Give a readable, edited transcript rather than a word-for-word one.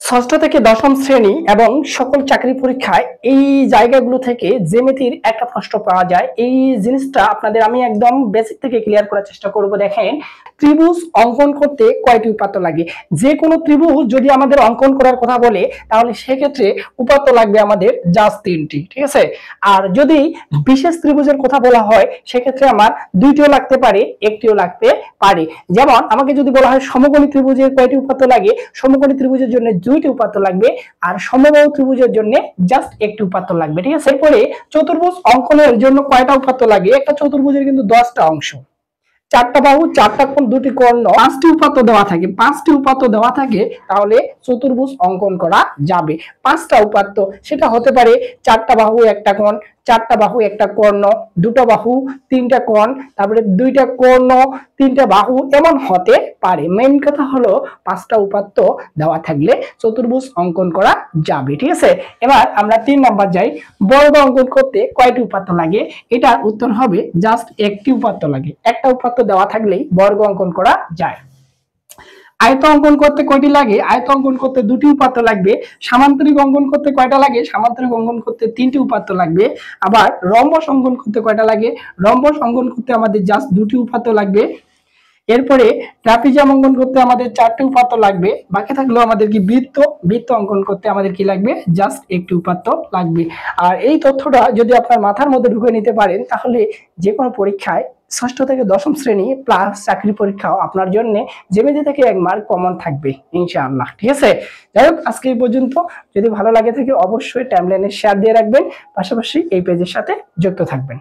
ষষ্ঠ থেকে দশম শ্রেণী এবং সকল চাকরি পরীক্ষায় এই জায়গাগুলো থেকে জ্যামিতির একটা প্রশ্ন পাওয়া যায়। এই জিনিসটা আপনাদের আমি একদম বেসিক থেকে ক্লিয়ার করার চেষ্টা করব। দেখেন, ত্রিভুজ অঙ্কন করতে কয়টি উপাত্ত লাগে? যে কোনো ত্রিভুজ যদি আমাদের অঙ্কন করার কথা বলে তাহলে সেক্ষেত্রে উপাত্ত লাগবে আমাদের জাস্ট 3টি, ঠিক আছে। আর যদি বিশেষ ত্রিভুজের কথা বলা হয় সেক্ষেত্রে আমার 2টিও লাগতে পারে, 1টিও লাগতে পারে। যেমন আমাকে যদি বলা হয় সমকোণী ত্রিভুজের কয়টি উপাত্ত লাগে, সমকোণী ত্রিভুজের জন্য 2টি উপাত্ত লাগবে আর সমবাহু ত্রিভুজের জন্য জাস্ট 1টি উপাত্ত লাগবে, ঠিক আছে। এরপরে চতুর্ভুজ অঙ্কনের জন্য কয়টা উপাত্ত লাগে? একটা চতুর্ভুজের কিন্তু 10টা অংশ, 4টা বাহু, 4টা কোণ, 2টি কর্ণ, 5টি উপাত্ত দেওয়া থাকে। 5টি উপাত্ত দেওয়া থাকে তাহলে চতুর্ভুজ অঙ্কন করা যাবে। 5টা উপাত্ত সেটা হতে পারে 4টা বাহু, 1টা কোণ, 4টা বাহু, 1টা কর্ণ, 2টা বাহু, 3টা কোণ, তারপরে 2টা কর্ণ, 3টা বাহু, এমন হতে পারে। মেইন কথা হলো 5টা উপাত্ত দেওয়া থাকলে চতুর্ভুজ অঙ্কন করা যাবে, ঠিক আছে। এবার আমরা 3 নাম্বার যাই। বর্গ অঙ্কন করতে কয়টি উপাত্ত লাগে? এটার উত্তর হবে জাস্ট 1টি উপাত্ত লাগে। একটা উপাত্ত দেওয়া থাকলেই বর্গ অঙ্কন করা যায়। আয়ত অঙ্কন করতে কয়টি লাগে? আয়ত অঙ্কন করতে 2টি উপাত্ত লাগবে। সামান্তরিক অঙ্কন করতে কয়টা লাগে? সামান্তরিক অঙ্কন করতে 3টি উপাত্ত লাগবে। আবার রম্বস অঙ্কন করতে কয়টা লাগে? রম্বস অঙ্কন করতে আমাদের জাস্ট 2টি উপাত্ত লাগবে। এরপরে ট্রাপিজিয়াম অঙ্কন করতে আমাদের 4টি উপাত্ত লাগবে। বাকি থাকলো আমাদের কি বৃত্ত অঙ্কন করতে আমাদের কি লাগবে? জাস্ট 1টি উপাত্ত লাগবে। আর এই তথ্যটা যদি আপনার মাথার মধ্যে ঢুকে নিতে পারেন তাহলে যে কোনো পরীক্ষায় ষষ্ঠ থেকে দশম শ্রেণী প্লাস চাকরি পরীক্ষাও আপনার জন্য জ্যামিতি থেকে 1 মার্ক কমন থাকবে ইনশাআল্লাহ, ঠিক আছে। যাই হোক, আজকে এই পর্যন্ত। যদি ভালো লাগে থাকে অবশ্যই টাইমলাইনে শেয়ার দিয়ে রাখবেন, পাশাপাশি এই পেজের সাথে যুক্ত থাকবেন।